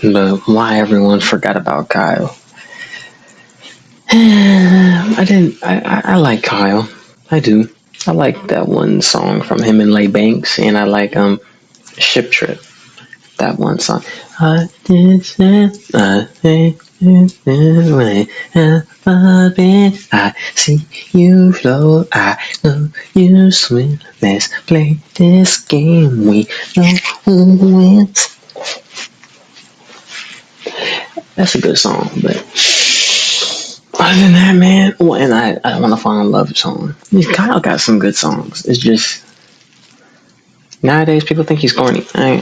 But why everyone forgot about Kyle? I didn't. I like Kyle. I do. I like that one song from him and Lay Banks, and I like Ship Trip. That one song. I see you float. I know you swim. Let's play this game. We know who wins. That's a good song, but other than that, man, and I want to fall in love song. Kyle got some good songs. It's just nowadays people think he's corny. I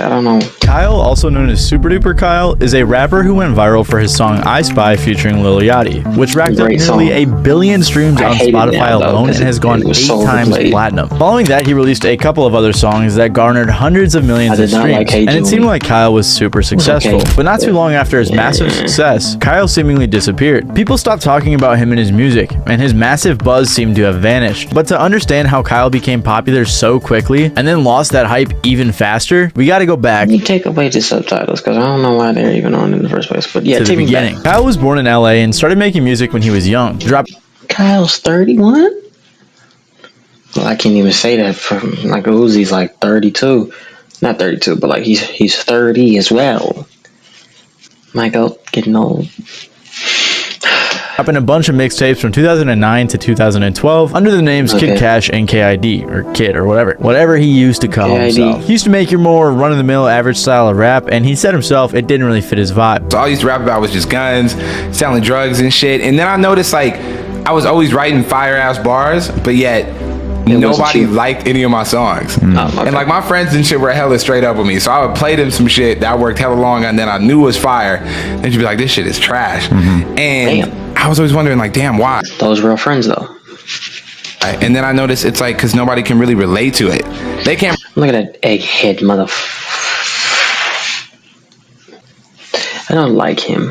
don't know. Kyle, also known as Super Duper Kyle, is a rapper who went viral for his song I Spy featuring Lil Yachty, which racked up nearly 1 billion streams on Spotify alone and has gone 8 times platinum. Following that, he released a couple of other songs that garnered hundreds of millions of streams, and it seemed like Kyle was super successful. But not too long after his massive success, Kyle seemingly disappeared. People stopped talking about him and his music, and his massive buzz seemed to have vanished. But to understand how Kyle became popular so quickly, and then lost that hype even faster, we gotta go back. You take away the subtitles because I don't know why they're even on in the first place. But yeah, to the beginning. Kyle was born in LA and started making music when he was young. Kyle's 31? Well, I can't even say that from like Uzi's like 32. Not 32, but like he's 30 as well. Michael getting old. Dropping a bunch of mixtapes from 2009 to 2012 under the names Kid Cash and KID, or Kid, or whatever he used to call himself. He used to make your more run-of-the-mill average style of rap, and he said himself it didn't really fit his vibe. So all I used to rap about was just guns, selling drugs and shit, and then I noticed like I was always writing fire-ass bars, but yet nobody liked any of my songs. And like my friends and shit were hella straight up with me, so I would play them some shit that worked hella long and then I knew was fire, and you'd be like, this shit is trash. And I was always wondering like, damn, why? Those real friends though. And then I noticed it's like because nobody can really relate to it. They can't. Look at that egghead I don't like him,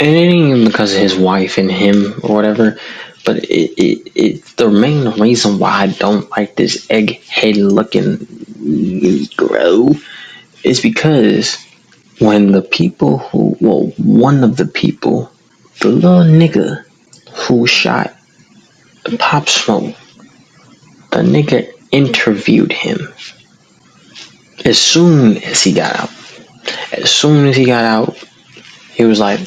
and it ain't even because of his wife and him or whatever. But it's the main reason why I don't like this egghead looking Negro is because when the people one of the people, the little nigga who shot Pop Smoke, the nigga interviewed him as soon as he got out. As soon as he got out, he was like,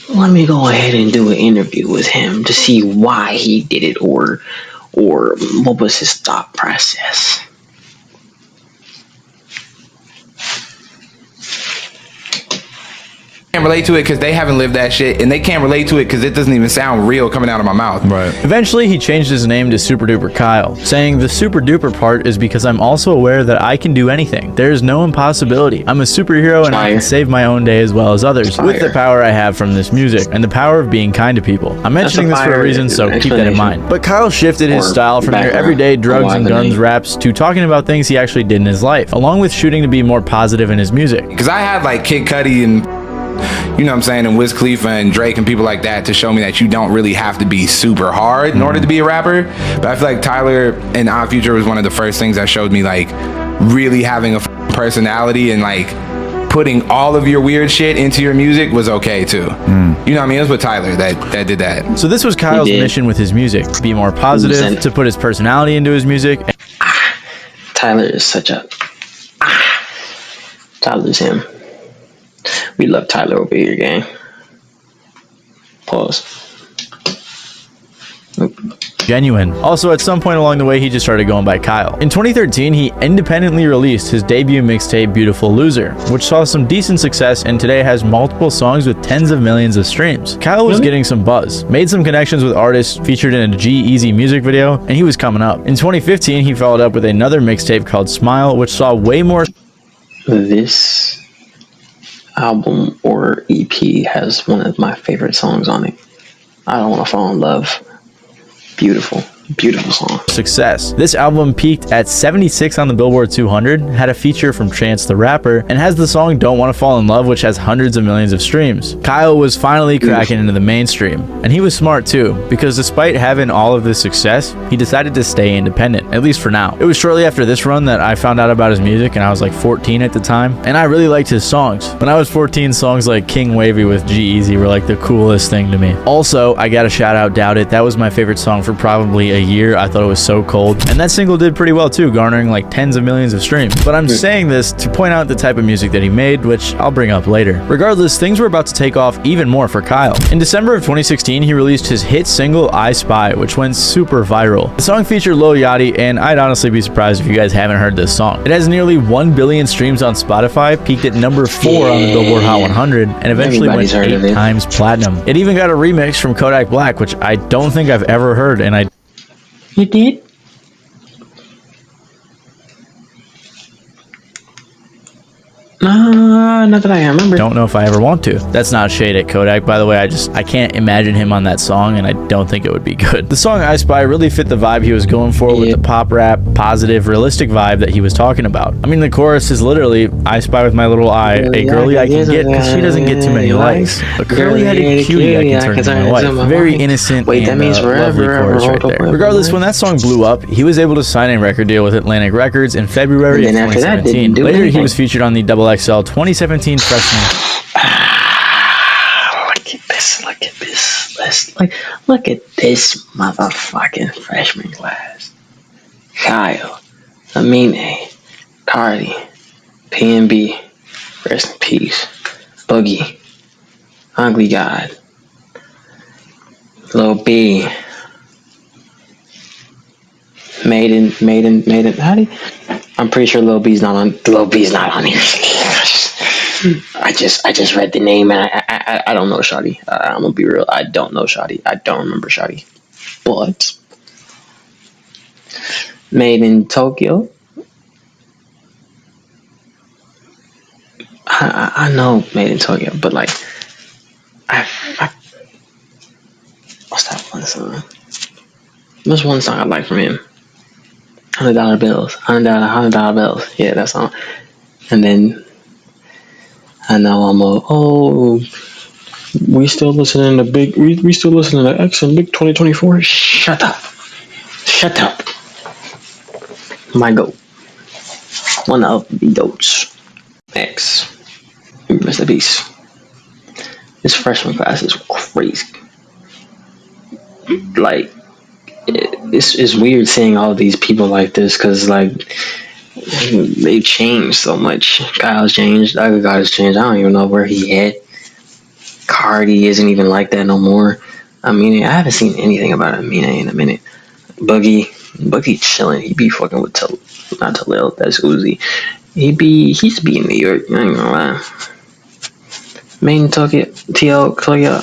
let me go ahead and do an interview with him to see why he did it or what was his thought process. Can't relate to it because they haven't lived that shit, and they can't relate to it because it doesn't even sound real coming out of my mouth. Right. Eventually, he changed his name to Super Duper Kyle, saying the super duper part is because I'm also aware that I can do anything. There is no impossibility. I'm a superhero and I can save my own day as well as others with the power I have from this music and the power of being kind to people. I'm mentioning this for a reason, so keep that in mind. But Kyle shifted his style from your everyday drugs and guns raps to talking about things he actually did in his life, along with shooting to be more positive in his music. Because I had like Kid Cudi and you know what I'm saying, and Wiz Khalifa and Drake and people like that to show me that you don't really have to be super hard in order to be a rapper. But I feel like Tyler and Odd Future was one of the first things that showed me like really having a personality and like putting all of your weird shit into your music was okay too. You know what I mean? It was with Tyler that did that. So this was Kyle's mission with his music, to be more positive, to put his personality into his music. Tyler is such a Tyler's him. We love Tyler over here, gang. Pause. Genuine. Also, at some point along the way, he just started going by Kyle. In 2013, he independently released his debut mixtape, Beautiful Loser, which saw some decent success and today has multiple songs with tens of millions of streams. Kyle was getting some buzz, made some connections with artists, featured in a G-Eazy music video, and he was coming up. In 2015, he followed up with another mixtape called Smile, which saw way more. This album or EP has one of my favorite songs on it. I Don't Want to Fall in Love. Beautiful. Beautiful song. Success. This album peaked at 76 on the Billboard 200, had a feature from Chance the Rapper, and has the song Don't Wanna Fall in Love, which has hundreds of millions of streams. Kyle was finally cracking into the mainstream, and he was smart too, because despite having all of this success, he decided to stay independent, at least for now. It was shortly after this run that I found out about his music, and I was like 14 at the time, and I really liked his songs. When I was 14, songs like King Wavy with G-Eazy were like the coolest thing to me. Also, I gotta shout out Doubt It. That was my favorite song for probably a year. I thought it was so cold, and that single did pretty well too, garnering like tens of millions of streams. But I'm saying this to point out the type of music that he made, which I'll bring up later. Regardless, things were about to take off even more for Kyle. In December of 2016, he released his hit single I Spy, which went super viral. The song featured Lil Yachty, and I'd honestly be surprised if you guys haven't heard this song. It has nearly 1 billion streams on Spotify, peaked at number 4 on the Billboard Hot 100, and eventually went 8 times platinum. It even got a remix from Kodak Black, which I don't think I've ever heard, and You did? Not that I remember. Don't know if I ever want to. That's not shade at Kodak, by the way. I can't imagine him on that song, and I don't think it would be good. The song I Spy really fit the vibe he was going for with the pop rap, positive, realistic vibe that he was talking about. I mean, the chorus is literally, I spy with my little eye, a girlie I can get because she doesn't get too many likes. A curly-headed cutie I can turn into my wife. Very innocent and lovely chorus right there. Regardless, when that song blew up, he was able to sign a record deal with Atlantic Records in February of 2017. Later, he was featured on the XXL 2017 freshman. Look at this motherfucking freshman class. Kyle, Amine, Cardi, PNB, rest in peace, Boogie, Ugly God, Lil B, Maiden. I'm pretty sure Lil B's not on here. I just read the name, and I don't know Shawty. I'm gonna be real. I don't know Shawty. I don't remember Shawty. But Made in Tokyo. I know Made in Tokyo, but like, what's that one song? There's one song I like from him. $100 bills. $100 bills. Yeah, that song. And then I know we still listening to Big. We still listening to X and Big 2024. Shut up. My goat. One of the goats. X. Rest in peace. This freshman class is crazy. Like, it's weird seeing all these people like this, because like they've changed so much. Kyle's changed. Other guys changed. I don't even know where he at. Cardi isn't even like that no more. I mean, I haven't seen anything about Amina in a minute. Boogie chilling. He be fucking with not Talil. That's Uzi. He's be in New York. I ain't gonna lie. Main Tokyo, TL,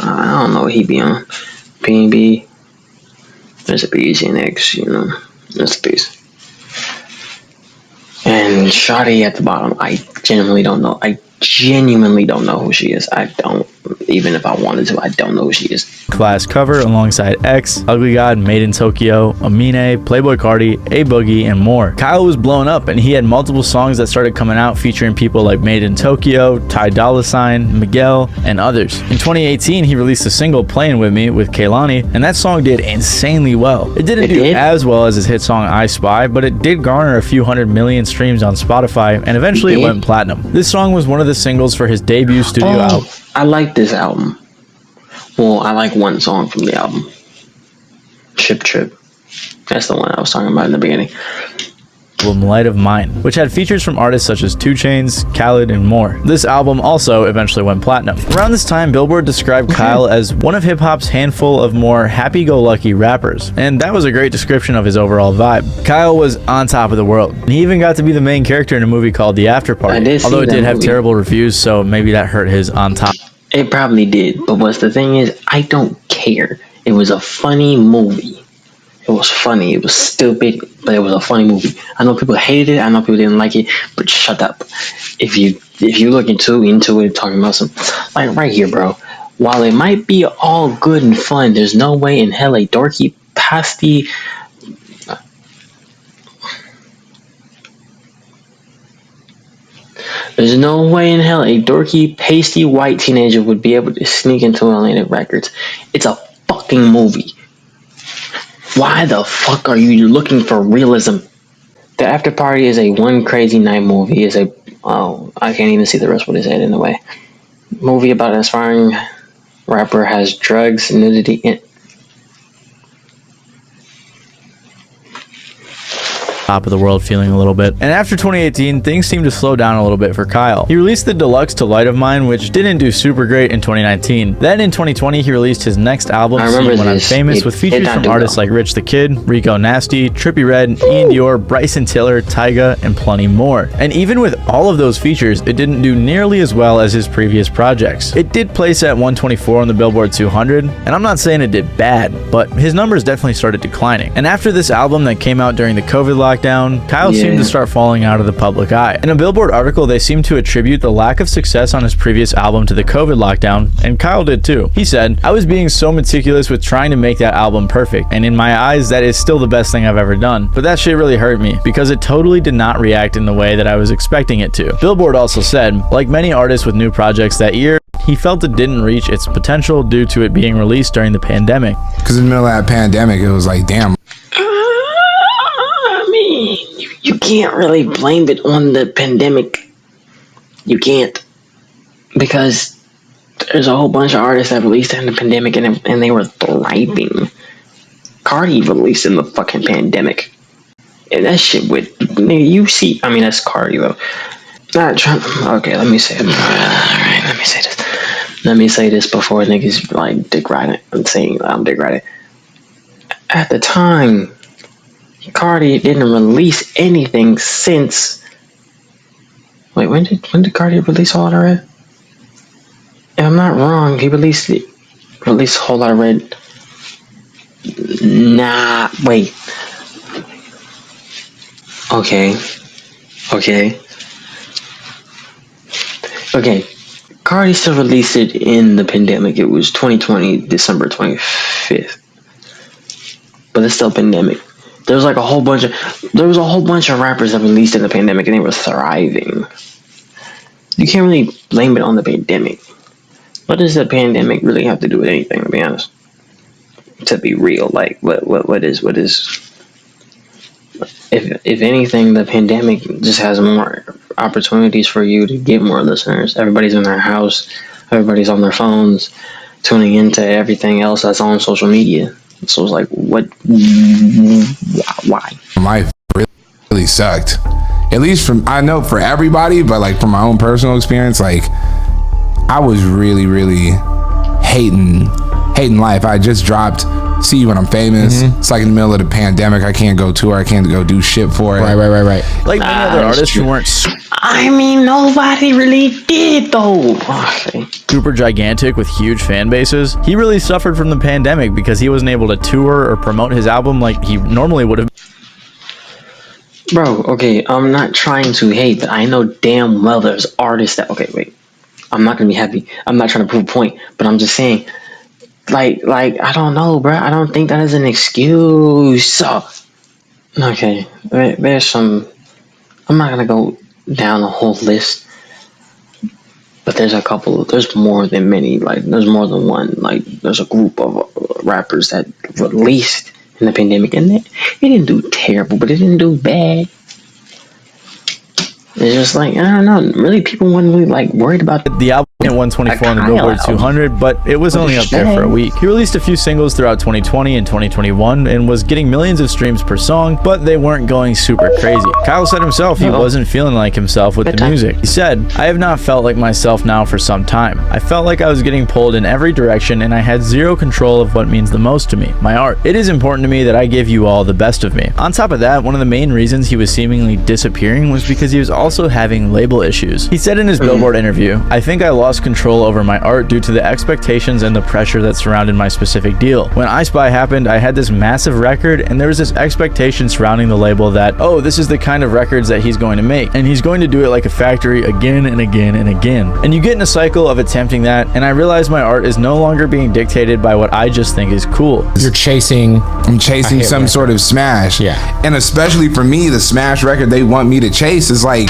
I don't know what he be on. PNB. There's a BG and X, you know. That's the piece. And Shawty at the bottom, I genuinely don't know. I genuinely don't know who she is. I don't. Even if I wanted to, I don't know who she is. Class cover alongside X, Ugly God, Made in Tokyo, Amine, Playboy Cardi, A Boogie, and more. Kyle was blown up, and he had multiple songs that started coming out featuring people like Made in Tokyo, Ty Dolla $ign, Miguel, and others. In 2018, he released a single, Playing With Me, with Kehlani, and that song did insanely well. It didn't do as well as his hit song I Spy, but it did garner a few 100 million streams on Spotify, and eventually it went platinum. This song was one of the singles for his debut studio album. I like this album. Well, I like one song from the album. Chip Trip. That's the one I was talking about in the beginning. Light of Mine, which had features from artists such as 2 Chainz, Khaled, and more. This album also eventually went platinum. Around this time, Billboard described Kyle as one of hip-hop's handful of more happy-go-lucky rappers, and that was a great description of his overall vibe. Kyle was on top of the world, and he even got to be the main character in a movie called The After Party, although it did have terrible reviews, so maybe that hurt his on top. It probably did, but what's the thing is, I don't care. It was a funny movie. It was funny. It was stupid, but it was a funny movie. I know people hated it. I know people didn't like it, but shut up. If you look into it, talking about some, like right here, bro. While it might be all good and fun, there's no way in hell a dorky, pasty, There's no way in hell a dorky, pasty white teenager would be able to sneak into Atlantic Records. It's a fucking movie. Why the fuck are you looking for realism? The After Party is a One Crazy Night movie. I can't even see the rest of what it said in a way. Movie about an aspiring rapper has drugs, nudity, and top of the world feeling a little bit. And after 2018, things seemed to slow down a little bit for Kyle. He released the deluxe To Light of Mine, which didn't do super great in 2019. Then in 2020, he released his next album, See When I'm Famous, with features from artists like Rich the Kid, Rico Nasty, Trippie Redd, Ian Dior, Bryson Tiller, Tyga, and plenty more. And even with all of those features, it didn't do nearly as well as his previous projects. It did place at 124 on the Billboard 200, and I'm not saying it did bad, but his numbers definitely started declining. And after this album that came out during the COVID lockdown, Kyle seemed to start falling out of the public eye. In a Billboard article, they seemed to attribute the lack of success on his previous album to the COVID lockdown, and Kyle did too. He said, "I was being so meticulous with trying to make that album perfect, and in my eyes, that is still the best thing I've ever done. But that shit really hurt me, because it totally did not react in the way that I was expecting it to." Billboard also said, like many artists with new projects that year, he felt it didn't reach its potential due to it being released during the pandemic. Because in the middle of that pandemic, it was like, damn. You can't really blame it on the pandemic. You can't. Because there's a whole bunch of artists that released in the pandemic and they were thriving. Cardi released in the fucking pandemic. And that shit with, you see, I mean, that's Cardi though. Not trying, okay, let me say it. Alright, let me say this. Let me say this before niggas like dick riding. I'm saying I'm dick riding. At the time, Cardi didn't release anything since. Wait, when did Cardi release Whole Lotta Red? If I'm not wrong, he released Whole Lotta Red. Nah, wait. Okay. Cardi still released it in the pandemic. It was 2020, December 25th. But it's still pandemic. There was a whole bunch of rappers that released in the pandemic and they were thriving. You can't really blame it on the pandemic. What does the pandemic really have to do with anything, to be honest? To be real, like what is if anything, the pandemic just has more opportunities for you to get more listeners. Everybody's in their house, everybody's on their phones, tuning into everything else that's on social media. So it's like, why? Life really sucked. At least I know for everybody, but like from my own personal experience, like I was really, really hating life. I just dropped See When I'm Famous. It's like in the middle of the pandemic. I can't go tour. I can't go do shit for it. Right. Like many other artists who weren't. I mean, nobody really did though. Super gigantic with huge fan bases. He really suffered from the pandemic because he wasn't able to tour or promote his album like he normally would have. Bro, okay, I'm not trying to hate, but I know damn well there's artists that. Okay, wait. I'm not gonna be happy. I'm not trying to prove a point, but I'm just saying. Like, I don't know, bro. I don't think that is an excuse. Okay, there's some. I'm not gonna go down the whole list, but there's a couple. There's more than many. Like, there's more than one. Like, there's a group of rappers that released in the pandemic, and it didn't do terrible, but it didn't do bad. It's just like, I don't know. Really, people weren't really like worried about the album at 124 on the Billboard 200, but it was only up there for a week. He released a few singles throughout 2020 and 2021 and was getting millions of streams per song, but they weren't going super crazy. Kyle said himself he wasn't feeling like himself with the music. He said, "I have not felt like myself now for some time. I felt like I was getting pulled in every direction and I had zero control of what means the most to me, my art. It is important to me that I give you all the best of me." On top of that, one of the main reasons he was seemingly disappearing was because he was also having label issues. He said in his Billboard interview, "I think I lost lost control over my art due to the expectations and the pressure that surrounded my specific deal. When I Spy happened, I had this massive record, and there was this expectation surrounding the label that, oh, this is the kind of records that he's going to make, and he's going to do it like a factory again and again and again. And you get in a cycle of attempting that, and I realized my art is no longer being dictated by what I just think is cool. I'm chasing some sort of smash. Yeah. And especially for me, the smash record they want me to chase is like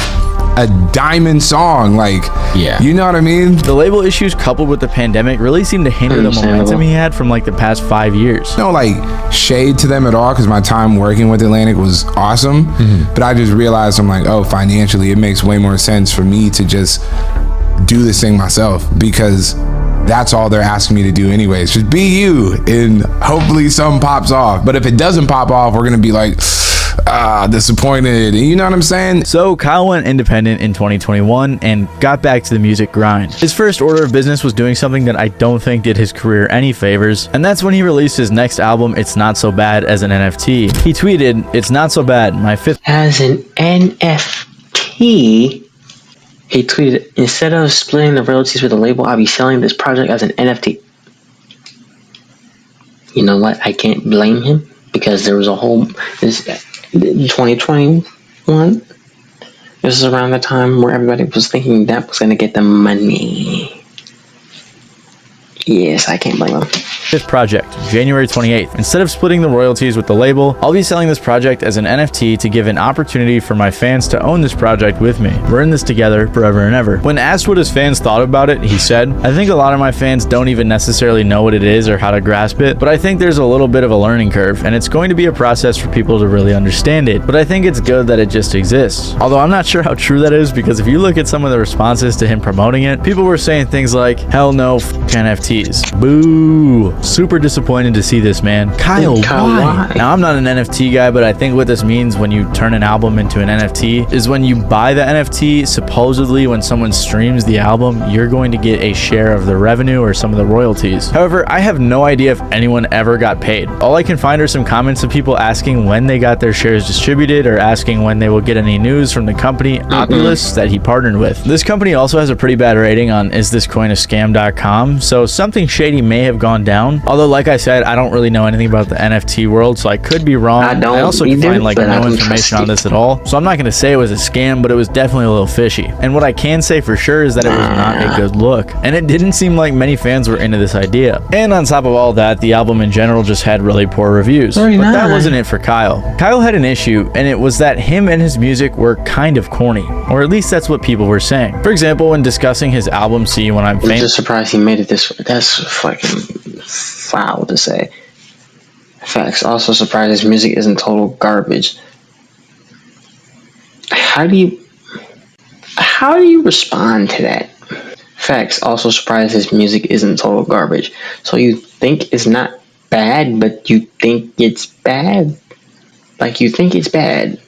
a diamond song, like, yeah, you know what I mean? The label issues coupled with the pandemic really seemed to hinder the momentum he had from like the past 5 years. No like shade to them at all, because my time working with Atlantic was awesome, but I just realized, I'm like, oh, financially it makes way more sense for me to just do this thing myself, because that's all they're asking me to do anyways. Just be you, and hopefully something pops off. But if it doesn't pop off, we're gonna be like, disappointed. You know what I'm saying? So Kyle went independent in 2021 and got back to the music grind. His first order of business was doing something that I don't think did his career any favors, and that's when he released his next album, It's Not So Bad, as an NFT. He tweeted, "It's not so bad, my fifth..." As an NFT, he tweeted, "Instead of splitting the royalties with the label, I'll be selling this project as an NFT." You know what? I can't blame him, because there was a whole... 2021, this is around the time where everybody was thinking that was going to get the money. Yes, I can't blame him. Fifth project, January 28th. Instead of splitting the royalties with the label, I'll be selling this project as an NFT to give an opportunity for my fans to own this project with me. We're in this together forever and ever. When asked what his fans thought about it, he said, "I think a lot of my fans don't even necessarily know what it is or how to grasp it, but I think there's a little bit of a learning curve, and it's going to be a process for people to really understand it, but I think it's good that it just exists." Although I'm not sure how true that is, because if you look at some of the responses to him promoting it, people were saying things like, "Hell no, f NFTs. Boo. Super disappointed to see this, man. Kyle, why?" Now, I'm not an NFT guy, but I think what this means when you turn an album into an NFT is when you buy the NFT, supposedly when someone streams the album, you're going to get a share of the revenue or some of the royalties. However, I have no idea if anyone ever got paid. All I can find are some comments of people asking when they got their shares distributed, or asking when they will get any news from the company Oculus that he partnered with. This company also has a pretty bad rating on isthiscoinascam.com, so something shady may have gone down. Although, like I said, I don't really know anything about the NFT world, so I could be wrong. I also can find like no information on this at all, so I'm not going to say it was a scam, but it was definitely a little fishy. And what I can say for sure is that it was not a good look, and it didn't seem like many fans were into this idea. And on top of all that, the album in general just had really poor reviews. But that wasn't it for Kyle. Kyle had an issue, and it was that him and his music were kind of corny, or at least that's what people were saying. For example, when discussing his album See You When I'm Famous... I'm just surprised he made it this way. That's fucking foul to say. Facts. Also surprised his music isn't total garbage. How do you respond to that? Facts. Also surprised his music isn't total garbage. So you think it's not bad, but you think it's bad? Like, you think it's bad,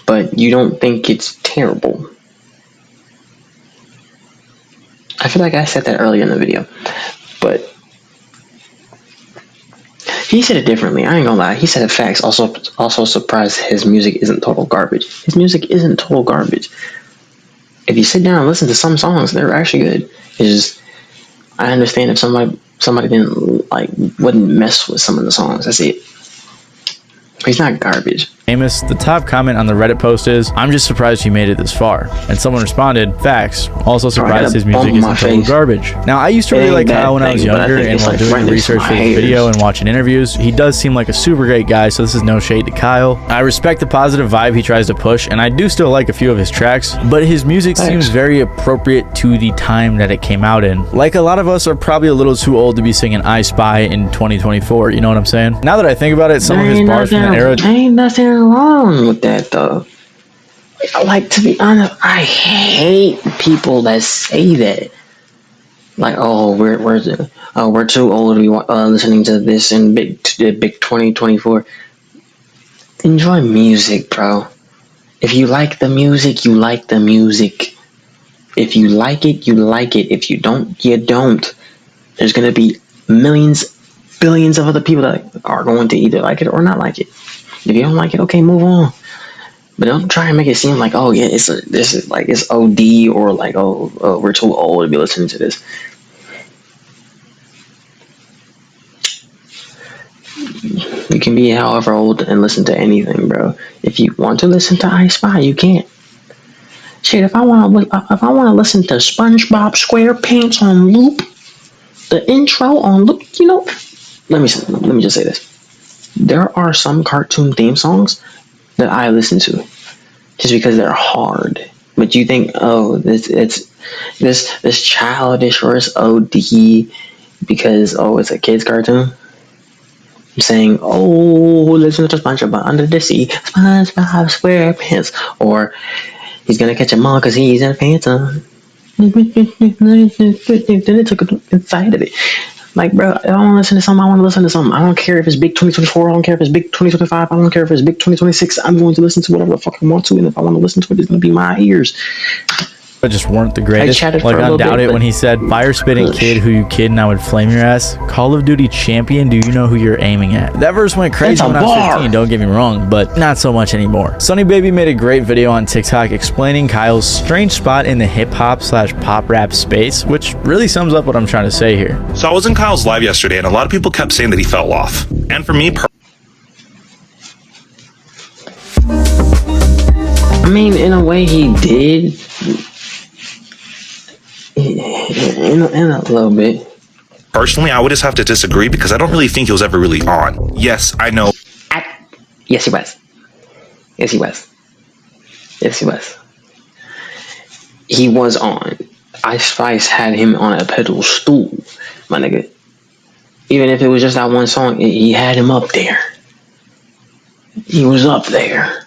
but you don't think it's terrible. I feel like I said that earlier in the video, but he said it differently. I ain't gonna lie. He said it facts. Also surprised his music isn't total garbage. His music isn't total garbage. If you sit down and listen to some songs, they're actually good. It's just, I understand if somebody didn't wouldn't mess with some of the songs. That's it. He's not garbage. The top comment on the Reddit post is, "I'm just surprised he made it this far." And someone responded, "Facts. Also surprised his music isn't total garbage." Now, I used to really like Kyle when I was younger, and while doing research for this video and watching interviews, he does seem like a super great guy, so this is no shade to Kyle. I respect the positive vibe he tries to push, and I do still like a few of his tracks, but his music seems very appropriate to the time that it came out in. Like, a lot of us are probably a little too old to be singing I Spy in 2024, you know what I'm saying? Now that I think about it, some of his bars from that era... Ain't nothing wrong with that, though. Like, to be honest, I hate people that say that. Like, oh, we're too old to be listening to this in big 2024. Enjoy music, bro. If you like the music, you like the music. If you like it, you like it. If you don't, you don't. There's gonna be millions, billions of other people that are going to either like it or not like it. If you don't like it, okay, move on. But don't try and make it seem like, oh yeah, this is like it's OD, or like, oh, we're too old to be listening to this. You can be however old and listen to anything, bro. If you want to listen to I Spy, you can't. Shit, if I want to listen to SpongeBob SquarePants on loop, the intro on loop, let me just say this. There are some cartoon theme songs that I listen to just because they're hard. But you think, oh, this childish, or it's OD because, oh, it's a kid's cartoon. I'm saying, oh, listen to SpongeBob Under the Sea, SpongeBob SquarePants, or he's gonna catch a mom because he's in a phantom. Then it took inside of it. Like, bro, I want to listen to something. I want to listen to something. I don't care if it's big 2024. I don't care if it's big 2025. I don't care if it's big 2026. I'm going to listen to whatever the fuck I want to, and if I want to listen to it, it's gonna be my ears. But just weren't the greatest. Like, Undoubted bit, when he said, "Fire spitting kid, who you kid, and I would flame your ass. Call of Duty champion, do you know who you're aiming at?" That verse went crazy when I was 15, don't get me wrong, but not so much anymore. Sunny Baby made a great video on TikTok explaining Kyle's strange spot in the hip-hop/pop rap space, which really sums up what I'm trying to say here. So I was in Kyle's live yesterday, and a lot of people kept saying that he fell off. And for me, I mean, in a way he did. In a little bit. Personally, I would just have to disagree because I don't really think he was ever really on. Yes, I know. Yes, he was. Yes, he was. Yes, he was. He was on. Ice Spice had him on a pedestal, my nigga. Even if it was just that one song, he had him up there. He was up there.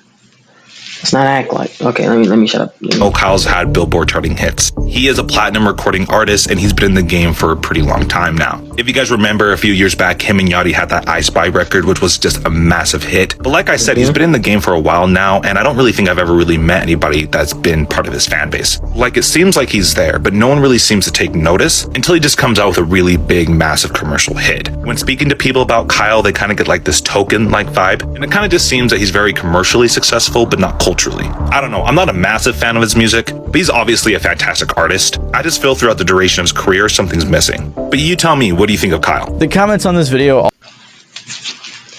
Let's not act like, okay, let me shut up. Oh, Kyle's had Billboard charting hits. He is a platinum recording artist, and he's been in the game for a pretty long time now. If you guys remember, a few years back, him and Yachty had that I Spy record, which was just a massive hit. But like I said, he's been in the game for a while now, and I don't really think I've ever really met anybody that's been part of his fan base. Like, it seems like he's there, but no one really seems to take notice until he just comes out with a really big, massive commercial hit. When speaking to people about Kyle, they kind of get like this token-like vibe, and it kind of just seems that he's very commercially successful, but not culturally. I don't know, I'm not a massive fan of his music, but he's obviously a fantastic artist. I just feel throughout the duration of his career, something's missing. But you tell me, what do you think of Kyle? The comments on this video...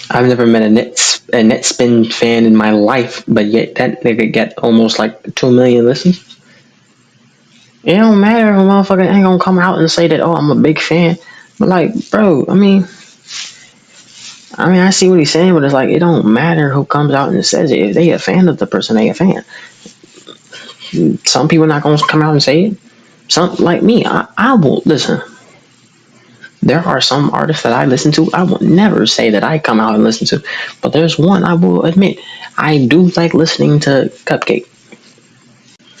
I've never met a Netspin fan in my life, but yet that nigga get almost like 2 million listens. It don't matter if a motherfucker ain't gonna come out and say that, oh, I'm a big fan. But like, bro, I mean, I see what he's saying, but it's like, it don't matter who comes out and says it. If they a fan of the person, they a fan. Some people not gonna come out and say it. Some, like me, I will listen. There are some artists that I listen to, I will never say that I come out and listen to. But there's one I will admit, I do like listening to Cupcake.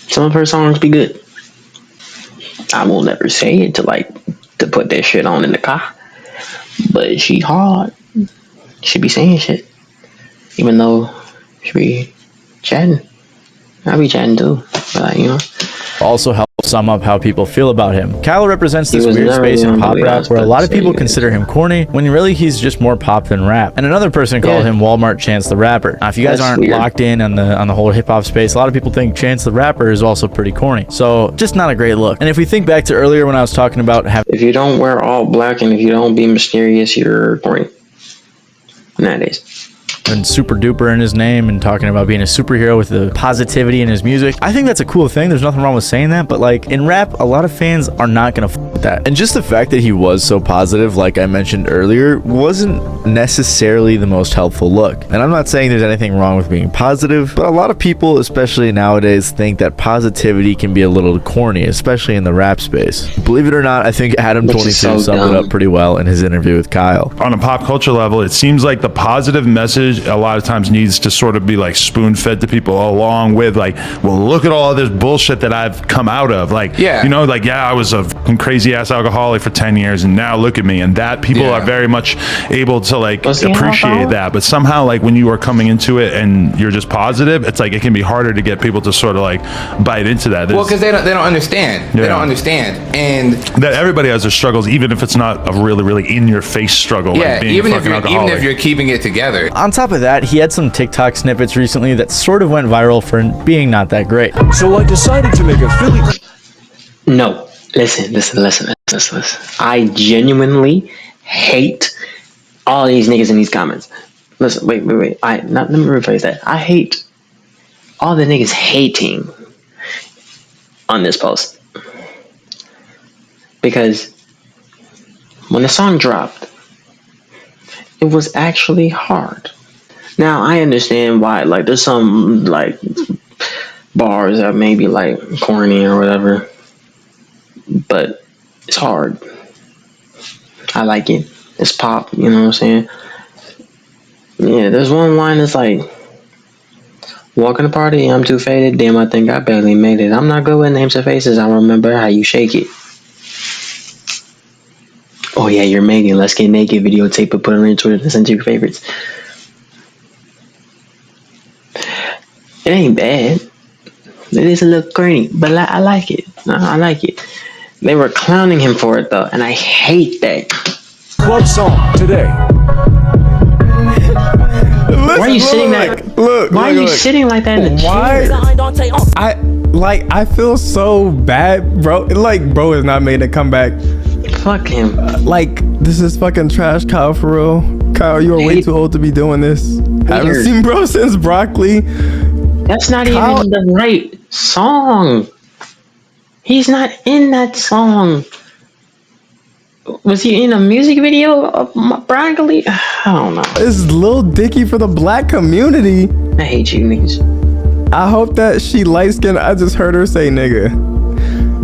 Some of her songs be good. I will never say it to put that shit on in the car. But she hard. She be saying shit. Even though she be chatting. I be chatting too. But also help sum up how people feel about him. Kyle represents this weird space in pop rap where a lot of people consider him corny, when really he's just more pop than rap. And another person called him Walmart Chance the Rapper. Now, if you guys aren't locked in on the whole hip hop space, a lot of people think Chance the Rapper is also pretty corny. So just not a great look. And if we think back to earlier when I was talking about if you don't wear all black and if you don't be mysterious, you're corny nowadays. And Super Duper in his name and talking about being a superhero with the positivity in his music. I think that's a cool thing. There's nothing wrong with saying that, but like in rap, a lot of fans are not gonna f with that. And just the fact that he was so positive, like I mentioned earlier, wasn't necessarily the most helpful look. And I'm not saying there's anything wrong with being positive, but a lot of people, especially nowadays, think that positivity can be a little corny, especially in the rap space. Believe it or not, I think Adam22 summed it up pretty well in his interview with Kyle. On a pop culture level, it seems like the positive message a lot of times needs to sort of be like spoon fed to people, along with like, well, look at all this bullshit that I've come out of. Like, I was a crazy ass alcoholic for 10 years and now look at me. And that people are very much able to like appreciate that. But somehow like when you are coming into it and you're just positive, it's like it can be harder to get people to sort of like bite into that. Well, because they don't understand. Yeah. They don't understand. And that everybody has their struggles, even if it's not a really, really in your face struggle. Yeah, like being even if you're keeping it together. On top top of that, he had some TikTok snippets recently that sort of went viral for being not that great. So I decided to make a Philly... No, listen. I genuinely hate all these niggas in these comments. Listen, wait. Let me rephrase that. I hate all the niggas hating on this post. Because when the song dropped, it was actually hard. Now, I understand why, like, there's some, like, bars that may be, like, corny or whatever. But it's hard. I like it. It's pop, you know what I'm saying? Yeah, there's one line that's like, walking the party, I'm too faded, damn, I think I barely made it. I'm not good with names and faces, I remember how you shake it. Oh yeah, you're Megan, let's get naked, videotape it, put it on your Twitter, and send to your favorites. It ain't bad. It is a little corny, but I like it. I like it. They were clowning him for it though, and I hate that. Club song today. Why are you sitting Why are you sitting like that in the chair? I feel so bad, bro. Like, bro is not made to come back. Fuck him. This is fucking trash, Kyle, for real. Kyle, you are way too old to be doing this. I haven't seen bro since Broccoli. That's not even the right song. He's not in that song. Was he in a music video of Broccoli? I don't know. This is Lil Dicky for the black community. I hate you niggas. I hope that she light skinned. I just heard her say nigga.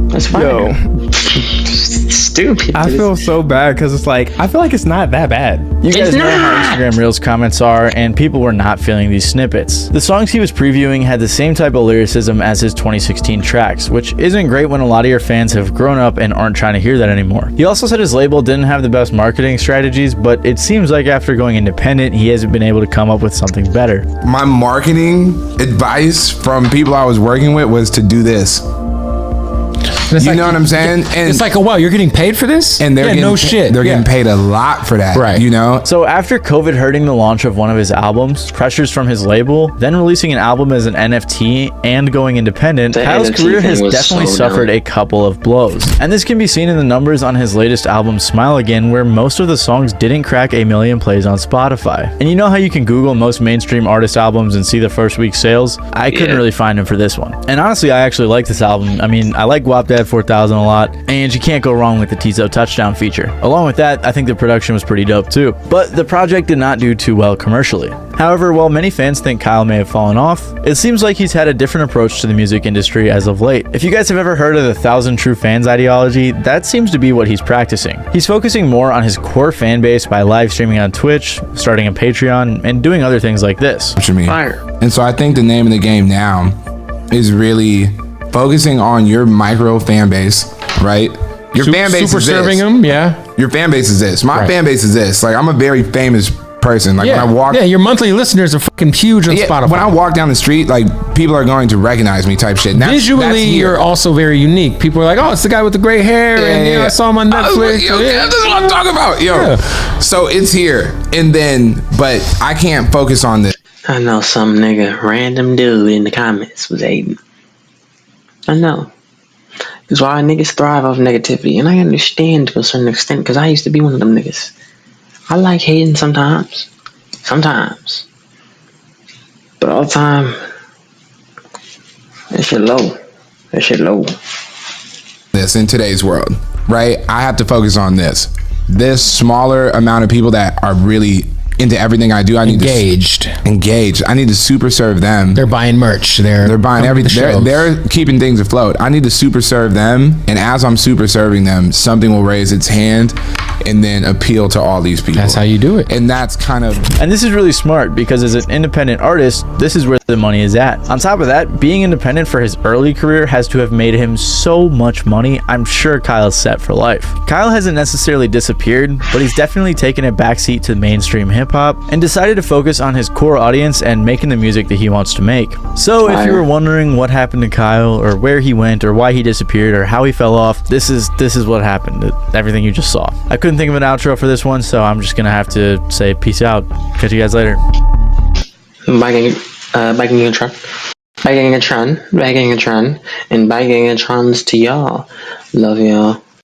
That's fine. Yo. Stupid. I feel so bad because it's like, I feel like it's not that bad. You guys know how Instagram Reels comments are, and people were not feeling these snippets. The songs he was previewing had the same type of lyricism as his 2016 tracks, which isn't great when a lot of your fans have grown up and aren't trying to hear that anymore. He also said his label didn't have the best marketing strategies, but it seems like after going independent, he hasn't been able to come up with something better. My marketing advice from people I was working with was to do this. You know what I'm saying? And it's like, oh wow, you're getting paid for this? And they're getting paid a lot for that, right? You know. So after COVID hurting the launch of one of his albums, pressures from his label, then releasing an album as an NFT and going independent, Kyle's career has definitely suffered a couple of blows. And this can be seen in the numbers on his latest album, Smile Again, where most of the songs didn't crack 1 million plays on Spotify. And you know how you can Google most mainstream artist albums and see the first week's sales? I couldn't really find him for this one. And honestly, I actually like this album. I mean, I like Guap Dad 4000 a lot, and you can't go wrong with the Tizo touchdown feature. Along with that, I think the production was pretty dope too. But the project did not do too well commercially. However, while many fans think Kyle may have fallen off, it seems like he's had a different approach to the music industry as of late. If you guys have ever heard of the 1,000 True Fans ideology, that seems to be what he's practicing. He's focusing more on his core fan base by live streaming on Twitch, starting a Patreon, and doing other things like this. What you mean? Fire. And so I think the name of the game now is really focusing on your micro fan base, right? Your fan base super is serving this. them, yeah. Your fan base is this. My fan base is this. Like, I'm a very famous person. Like, when I walk, your monthly listeners are fucking huge on Spotify. When I walk down the street, like, people are going to recognize me, type shit. Visually, you're also very unique. People are like, oh, it's the guy with the gray hair, and I saw him on Netflix. That's what I'm talking about, So it's here, and then, but I can't focus on this. I know some nigga, random dude in the comments was hating. I know. That's why niggas thrive off negativity. And I understand to a certain extent, because I used to be one of them niggas. I like hating sometimes. Sometimes. But all the time, that shit low. That shit low. This in today's world, right? I have to focus on this. This smaller amount of people that are really into everything I do. I need engaged. I need to super serve them. They're buying merch. They're buying everything. They're keeping things afloat. I need to super serve them, and as I'm super serving them, something will raise its hand and then appeal to all these people. That's how you do it. And that's kind of... And this is really smart, because as an independent artist, this is where the money is at. On top of that, being independent for his early career has to have made him so much money. I'm sure Kyle's set for life. Kyle hasn't necessarily disappeared, but he's definitely taken a backseat to mainstream hip-hop and decided to focus on his core audience and making the music that he wants to make. So if you were wondering what happened to Kyle, or where he went, or why he disappeared, or how he fell off, this is what happened. Everything you just saw. I couldn't think of an outro for this one, so I'm just gonna have to say peace out. Catch you guys later. Bye Gigatron. Bye Gigatron, and bye Gigatrons to y'all. Love y'all.